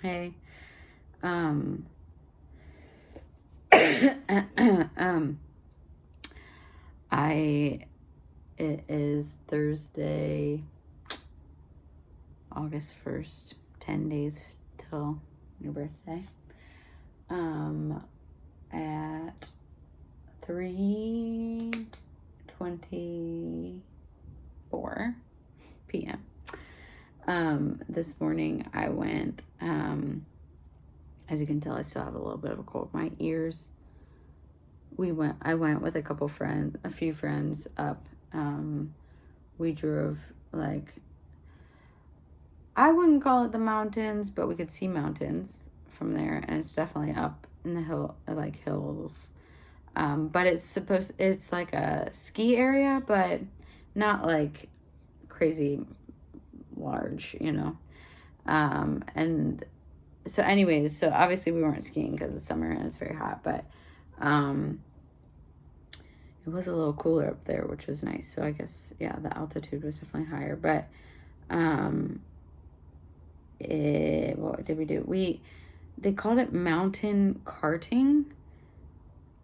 Hey. It is Thursday, August 1st, 10 days till your birthday. At 3:24 p.m. This morning I went, as you can tell, I still have a little bit of a cold. My ears, I went with a few friends up. We drove, I wouldn't call it the mountains, but we could see mountains from there, and it's definitely up in the hills. But it's like a ski area, but not like crazy large, and so anyways, so obviously we weren't skiing because it's summer and it's very hot, but it was a little cooler up there, which was nice. So I guess, yeah, the altitude was definitely higher, but what did we do? They called it mountain karting.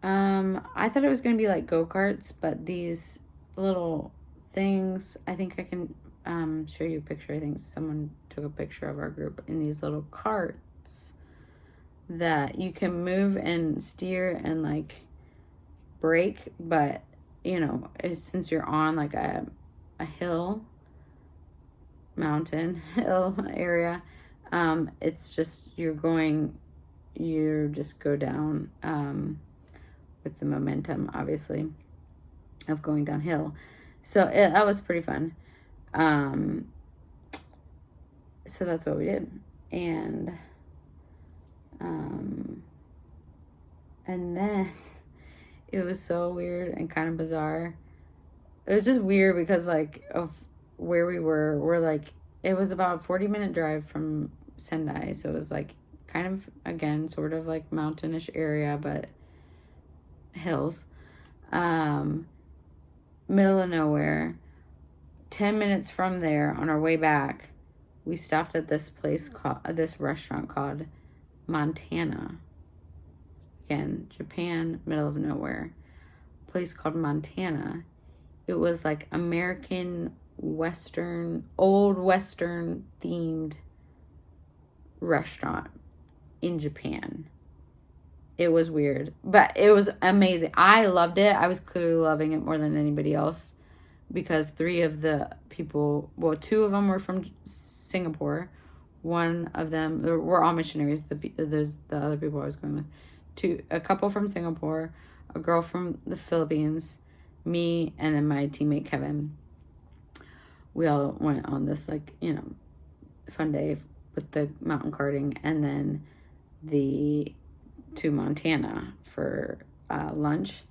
I thought it was going to be like go-karts, but these little things, I think I can show you a picture. I think someone took a picture of our group in these little carts that you can move and steer and like brake, but since you're on like a mountain hill area, it's just you just go down with the momentum, obviously, of going downhill. So that was pretty fun. So that's what we did. And then it was so weird and kind of bizarre. It was just weird because of where we were. It was about a 40-minute drive from Sendai. So it was kind of, again, sort of like mountainish area, but hills. Middle of nowhere. 10 minutes from there, on our way back, we stopped at this restaurant called Montana. Again, Japan, middle of nowhere. A place called Montana. It was like American old Western themed restaurant in Japan. It was weird, but it was amazing. I loved it. I was clearly loving it more than anybody else because two of them were from Singapore. One of them, we're all missionaries. The other people I was going with. A couple from Singapore, a girl from the Philippines, me, and then my teammate Kevin. We all went on this fun day with the mountain karting, and then to Montana for lunch,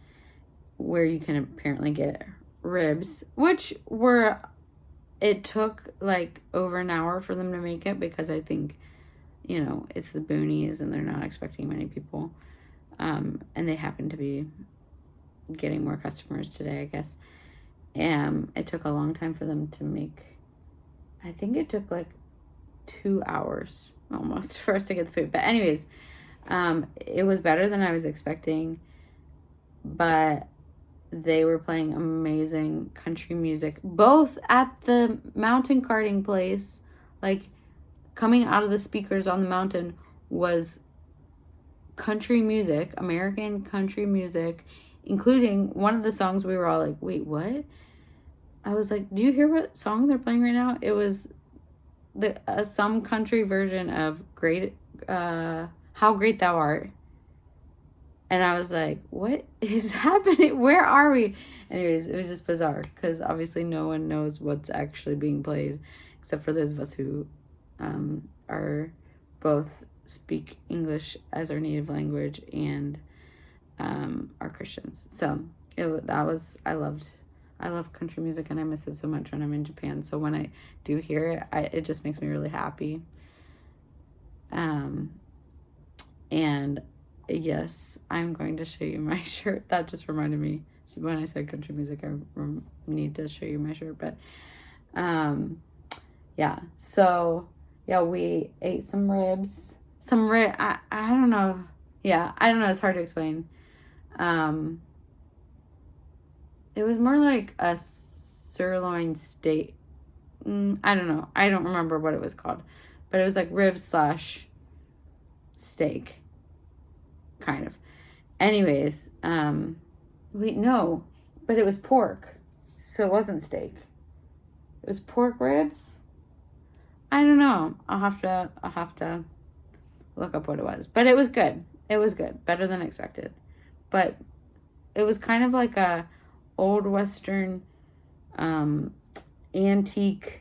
where you can apparently get ribs, it took over an hour for them to make it because I think, it's the boonies and they're not expecting many people. And they happen to be getting more customers today, I guess. And it took a long time for them to make. I think it took 2 hours almost for us to get the food. But anyways, it was better than I was expecting. But they were playing amazing country music, both at the mountain karting place. Coming out of the speakers on the mountain was country music, American country music, including one of the songs we were all like, wait, what? I was like, do you hear what song they're playing right now? It was some country version of How Great Thou Art. And I was like, what is happening? Where are we? Anyways, it was just bizarre because obviously no one knows what's actually being played except for those of us who are both speak English as our native language and are Christians. So I love country music and I miss it so much when I'm in Japan. So when I do hear it, it just makes me really happy. And yes, I'm going to show you my shirt. That just reminded me. So when I said country music, I need to show you my shirt. But yeah, so yeah, we ate some ribs. I don't know. Yeah, I don't know. It's hard to explain. Um, it was more like a sirloin steak. I don't know. I don't remember what it was called, but it was like ribs slash steak, kind of. Anyways, wait, no, but it was pork, so it wasn't steak. It was pork ribs. I don't know. I'll have to look up what it was, but it was good. It was good, better than expected. But it was kind of like a old Western, um, antique,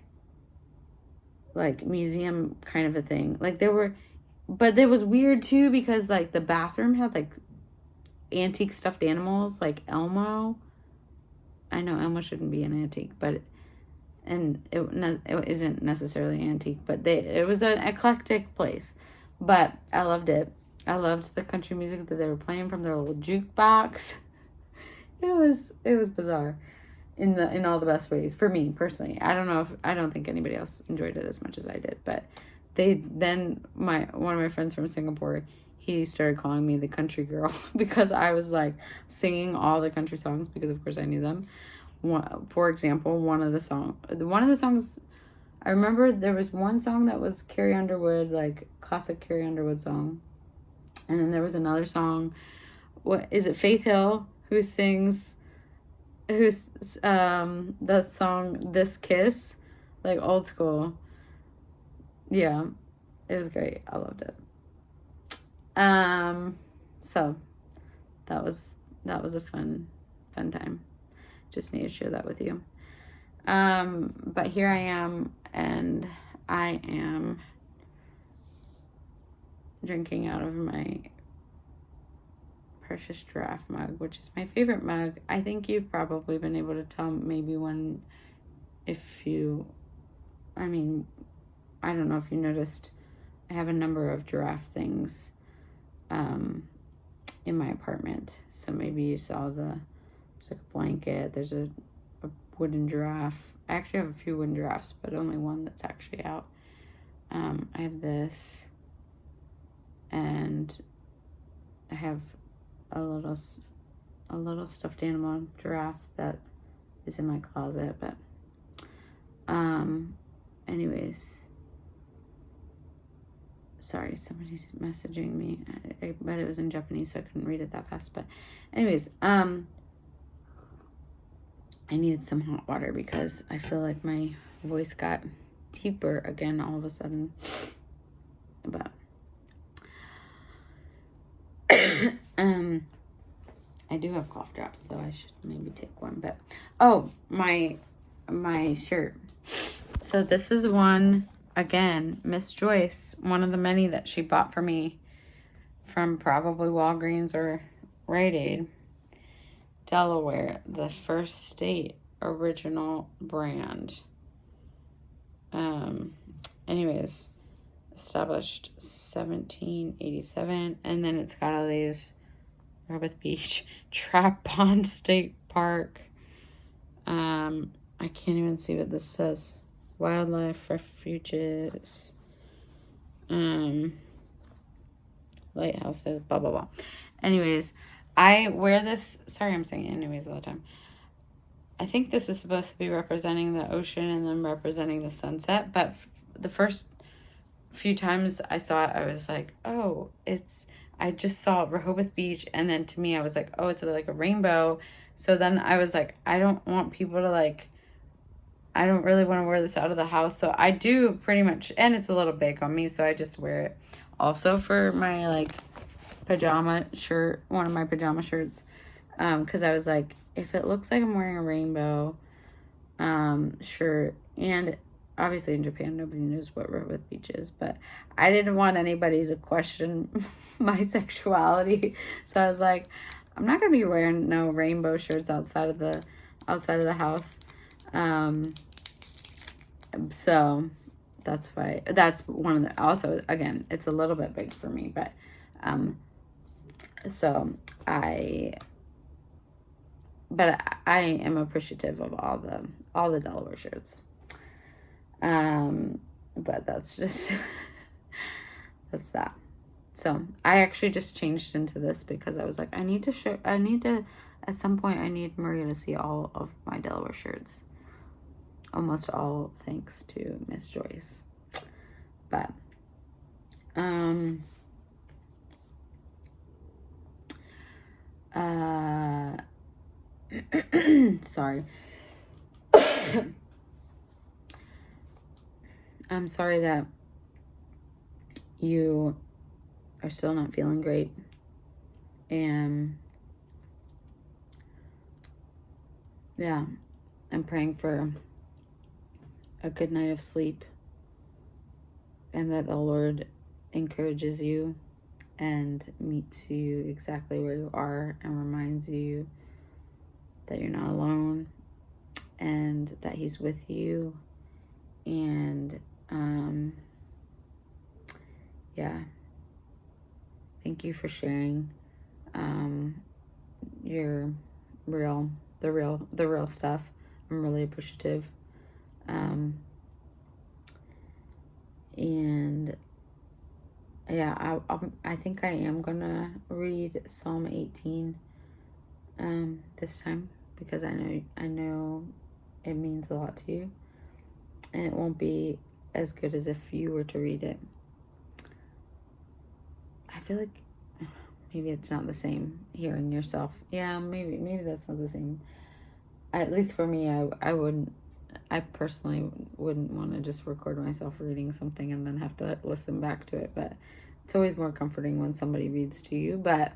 like museum kind of a thing. Like there were, but it was weird too because like the bathroom had like antique stuffed animals, like Elmo. I know Elmo shouldn't be an antique, but it isn't necessarily antique, but it was an eclectic place. But I loved it. I loved the country music that they were playing from their little jukebox. It was bizarre in all the best ways for me personally. I don't think anybody else enjoyed it as much as I did, but my one of my friends from Singapore, he started calling me the country girl because I was like singing all the country songs because of course I knew them. For example, one of the songs I remember, there was one song that was Carrie Underwood, like classic Carrie Underwood song, and then there was another song. What is it? Faith Hill who sings the song This Kiss, like old school. Yeah, it was great. I loved it. So that was a fun time. Just need to share that with you. But here I am, and I am drinking out of my precious giraffe mug, which is my favorite mug. I think you've probably been able to tell maybe when, if you, I mean, I don't know if you noticed, I have a number of giraffe things in my apartment. So maybe you saw there's like a blanket, there's a wooden giraffe. I actually have a few wooden giraffes, but only one that's actually out. I have this, and I have a little stuffed animal giraffe that is in my closet. But anyways, sorry, somebody's messaging me, but it was in Japanese, so I couldn't read it that fast. But anyways, I needed some hot water because I feel like my voice got deeper again all of a sudden. But I do have cough drops, so I should maybe take one. But oh, my shirt. So this is one, again, Miss Joyce, one of the many that she bought for me from probably Walgreens or Rite Aid. Delaware, the First State original brand. Anyways, established 1787, and then it's got all these Rehoboth Beach, Trap Pond State Park. I can't even see what this says. Wildlife refuges. Lighthouses, blah, blah, blah. Anyways, I wear this. Sorry, I'm saying anyways all the time. I think this is supposed to be representing the ocean and then representing the sunset. But the first few times I saw it, I was like, oh, I just saw Rehoboth Beach. And then to me, I was like, oh, it's like a rainbow. So then I was like, I don't want people to like, I don't really want to wear this out of the house. So I do pretty much, and it's a little big on me, so I just wear it. Also for my like pajama shirt, one of my pajama shirts, because I was like, if it looks like I'm wearing a rainbow shirt, and obviously in Japan nobody knows what Rehoboth Beach is, but I didn't want anybody to question my sexuality, so I was like, I'm not gonna be wearing no rainbow shirts outside of the house. So that's why, that's one of the, also again, it's a little bit big for me, but so I am appreciative of all the Delaware shirts. But that's just that's that. So I actually just changed into this because I was like, I need to, at some point, I need Maria to see all of my Delaware shirts. Almost all thanks to Miss Joyce. But, sorry. I'm sorry that you are still not feeling great. And yeah, I'm praying for a good night of sleep and that the Lord encourages you and meets you exactly where you are and reminds you that you're not alone and that He's with you. And yeah, thank you for sharing your the real stuff. I'm really appreciative. And yeah, I think I am gonna read Psalm 18 this time because I know it means a lot to you, and it won't be as good as if you were to read it. I feel like maybe it's not the same hearing yourself. Yeah, maybe that's not the same. At least for me, I personally wouldn't want to just record myself reading something and then have to listen back to it. But it's always more comforting when somebody reads to you. But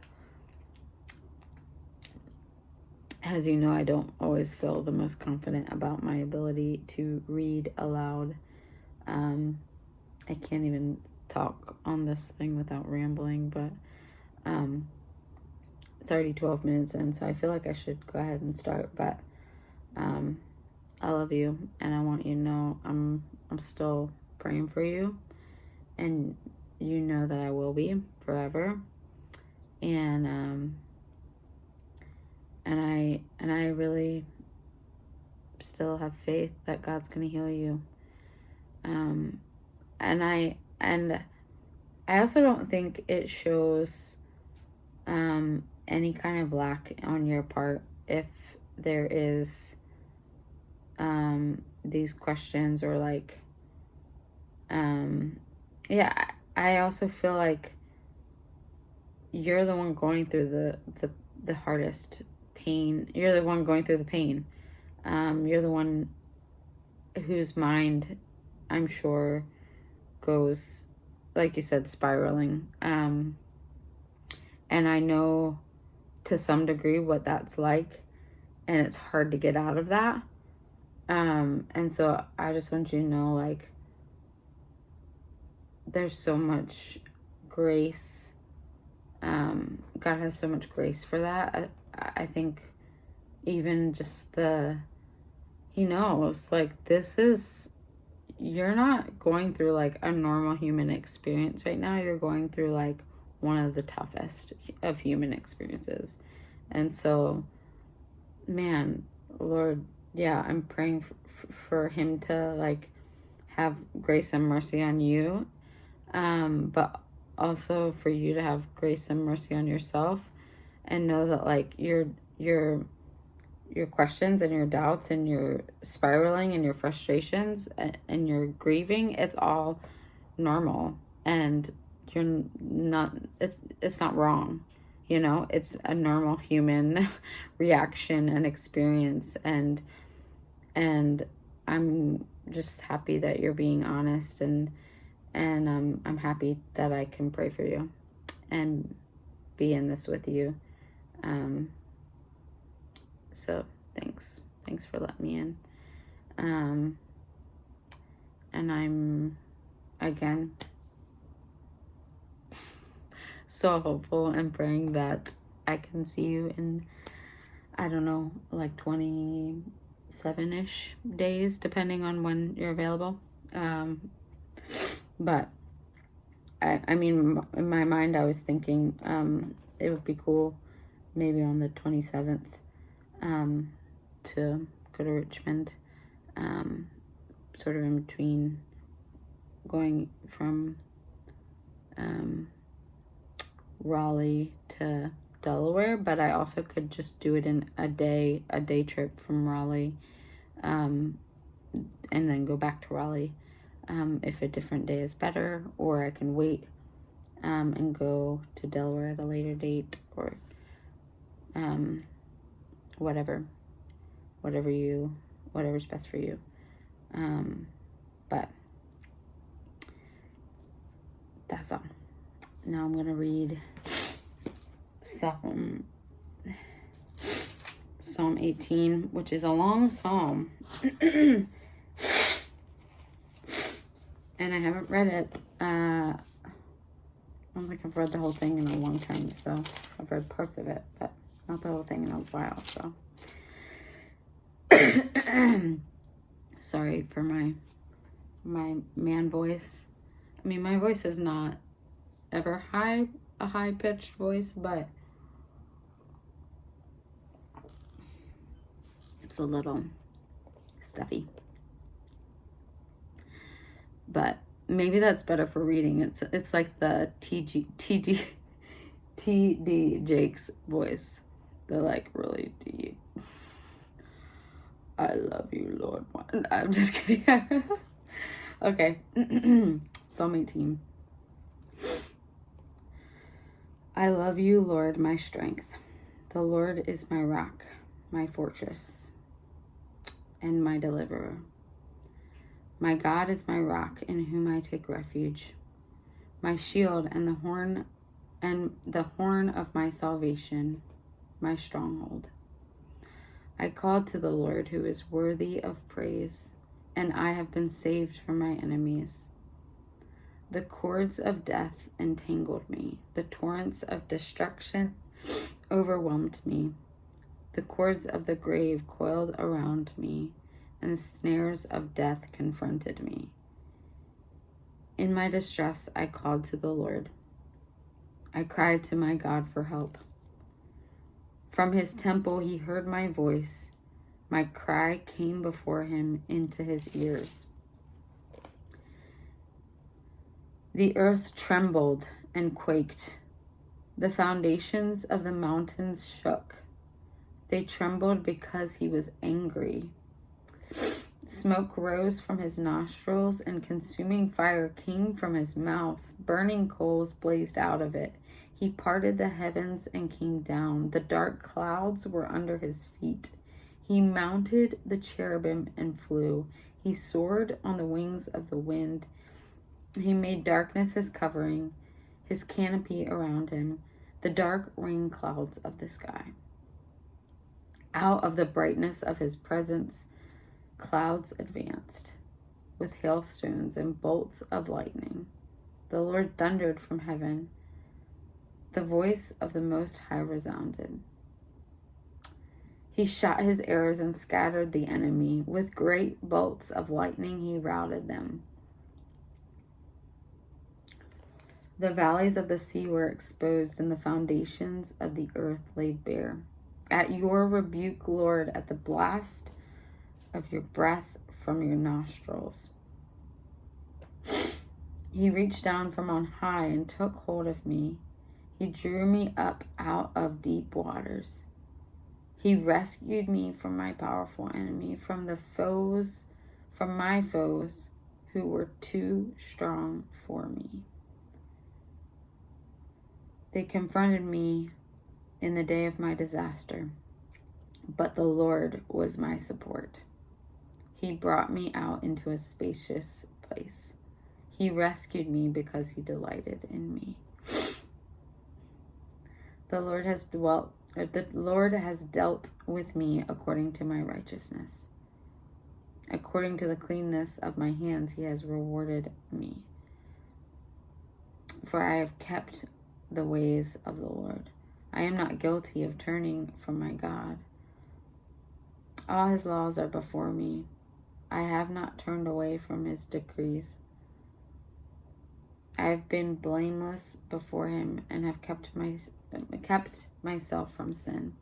as you know, I don't always feel the most confident about my ability to read aloud. I can't even talk on this thing without rambling, but it's already 12 minutes in, so I feel like I should go ahead and start. But I love you, and I want you to know I'm still praying for you, and you know that I will be forever. And I really still have faith that God's gonna heal you. And I also don't think it shows any kind of lack on your part if there is these questions or like yeah, I also feel like you're the one going through the hardest pain. You're the one going through the pain. You're the one whose mind, I'm sure, goes, like you said, spiraling. And I know to some degree what that's like, and it's hard to get out of that. And so I just want you to know, like, there's so much grace. God has so much grace for that. I think even just He knows, like, you're not going through like a normal human experience right now. You're going through like one of the toughest of human experiences. And so, man, Lord, yeah, I'm praying for Him to like have grace and mercy on you, but also for you to have grace and mercy on yourself, and know that like your questions and your doubts and your spiraling and your frustrations and your grieving, it's all normal, and you're not, it's not wrong. It's a normal human reaction and experience, and I'm just happy that you're being honest, and I'm happy that I can pray for you and be in this with you. So thanks for letting me in. And I'm, again, so hopeful and praying that I can see you in, I don't know, like 27-ish days, depending on when you're available. But I mean, in my mind, I was thinking it would be cool maybe on the 27th to go to Richmond, sort of in between going from Raleigh to Delaware, but I also could just do it in a day trip from Raleigh, and then go back to Raleigh, if a different day is better, or I can wait, and go to Delaware at a later date, or, whatever's best for you. But that's all. Now I'm gonna read Psalm 18, which is a long psalm. And I haven't read it. I don't think I've read the whole thing in a long time, so I've read parts of it, but not the whole thing in a while, so. Sorry for my man voice. I mean, my voice is not ever a high-pitched voice, but it's a little stuffy. But maybe that's better for reading. It's like the TD Jakes voice. They're like really deep. I love you, Lord. I'm just kidding. Okay. Psalm 18. I love you, Lord, my strength. The Lord is my rock, my fortress, and my deliverer. My God is my rock in whom I take refuge, my shield and the horn of my salvation, my stronghold. I called to the Lord, who is worthy of praise, and I have been saved from my enemies. The cords of death entangled me. The torrents of destruction overwhelmed me. The cords of the grave coiled around me, and the snares of death confronted me. In my distress, I called to the Lord. I cried to my God for help. From his temple, he heard my voice. My cry came before him into his ears. The earth trembled and quaked. The foundations of the mountains shook. They trembled because he was angry. Smoke rose from his nostrils, and consuming fire came from his mouth. Burning coals blazed out of it. He parted the heavens and came down. The dark clouds were under his feet. He mounted the cherubim and flew. He soared on the wings of the wind. He made darkness his covering, his canopy around him, the dark rain clouds of the sky. Out of the brightness of his presence, clouds advanced, with hailstones and bolts of lightning. The Lord thundered from heaven. The voice of the Most High resounded. He shot his arrows and scattered the enemy. With great bolts of lightning, he routed them. The valleys of the sea were exposed, and the foundations of the earth laid bare. At your rebuke, Lord, at the blast of your breath from your nostrils. He reached down from on high and took hold of me. He drew me up out of deep waters. He rescued me from my powerful enemy, from my foes who were too strong for me. They confronted me in the day of my disaster, but the Lord was my support. He brought me out into a spacious place. He rescued me because he delighted in me. The Lord has dealt with me according to my righteousness. According to the cleanness of my hands, he has rewarded me. For I have kept the ways of the Lord. I am not guilty of turning from my God. All his laws are before me. I have not turned away from his decrees. I have been blameless before him and have kept myself from sin.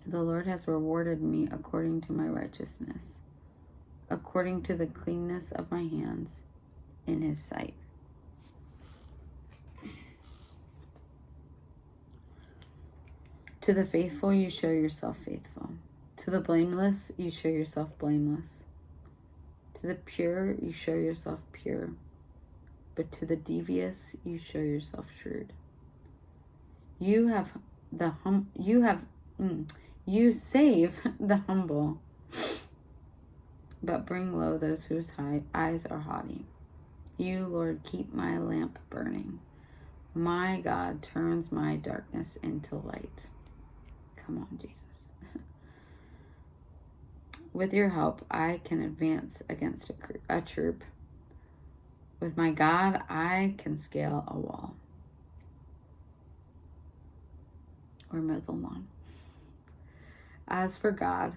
The Lord has rewarded me according to my righteousness, according to the cleanness of my hands in his sight. To the faithful, you show yourself faithful. To the blameless, you show yourself blameless. To the pure, you show yourself pure. But to the devious, you show yourself shrewd. You save the humble, but bring low those whose eyes are haughty. You, Lord, keep my lamp burning. My God turns my darkness into light. Come on, Jesus. With your help, I can advance against a troop. With my God, I can scale a wall or mow the lawn. As for God,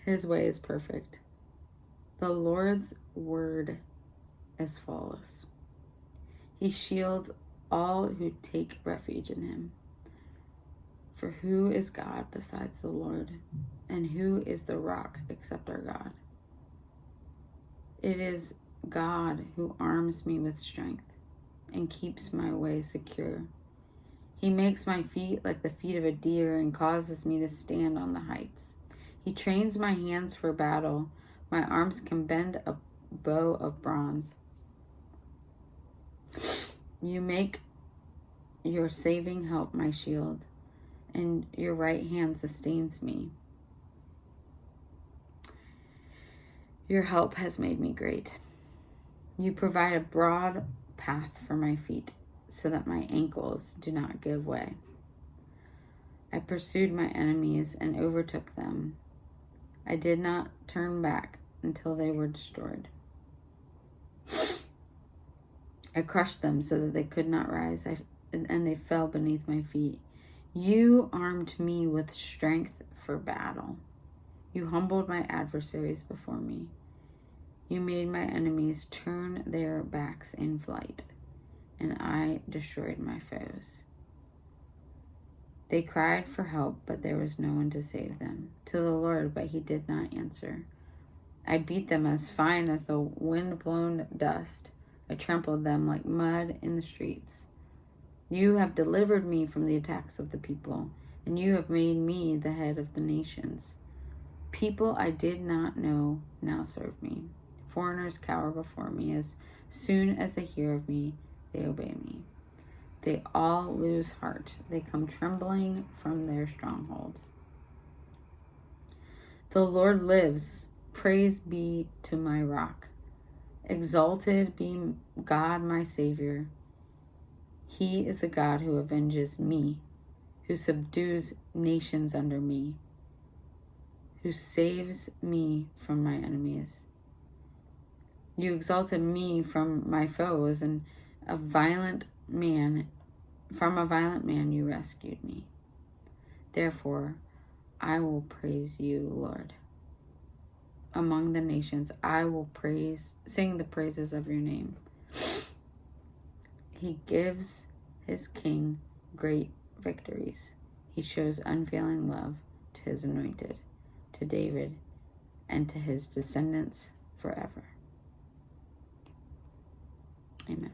his way is perfect. The Lord's word is flawless. He shields all who take refuge in him. For who is God besides the Lord? And who is the rock except our God? It is God who arms me with strength and keeps my way secure. He makes my feet like the feet of a deer and causes me to stand on the heights. He trains my hands for battle. My arms can bend a bow of bronze. You make your saving help my shield, and your right hand sustains me. Your help has made me great. You provide a broad path for my feet, so that my ankles do not give way. I pursued my enemies and overtook them. I did not turn back until they were destroyed. I crushed them so that they could not rise, and they fell beneath my feet. You armed me with strength for battle. You humbled my adversaries before me. You made my enemies turn their backs in flight, and I destroyed my foes. They cried for help, but there was no one to save them. To the Lord, but he did not answer. I beat them as fine as the wind-blown dust. I trampled them like mud in the streets. You have delivered me from the attacks of the people, and you have made me the head of the nations. People I did not know now serve me. Foreigners cower before me. As soon as they hear of me, they obey me. They all lose heart. They come trembling from their strongholds. The Lord lives. Praise be to my rock. Exalted be God, my Savior. He is the God who avenges me, who subdues nations under me, who saves me from my enemies. You exalted me from my foes, and from a violent man you rescued me. Therefore, I will praise you, Lord. Among the nations, I will sing the praises of your name. He gives his king great victories. He shows unfailing love to his anointed, to David, and to his descendants forever. Amen.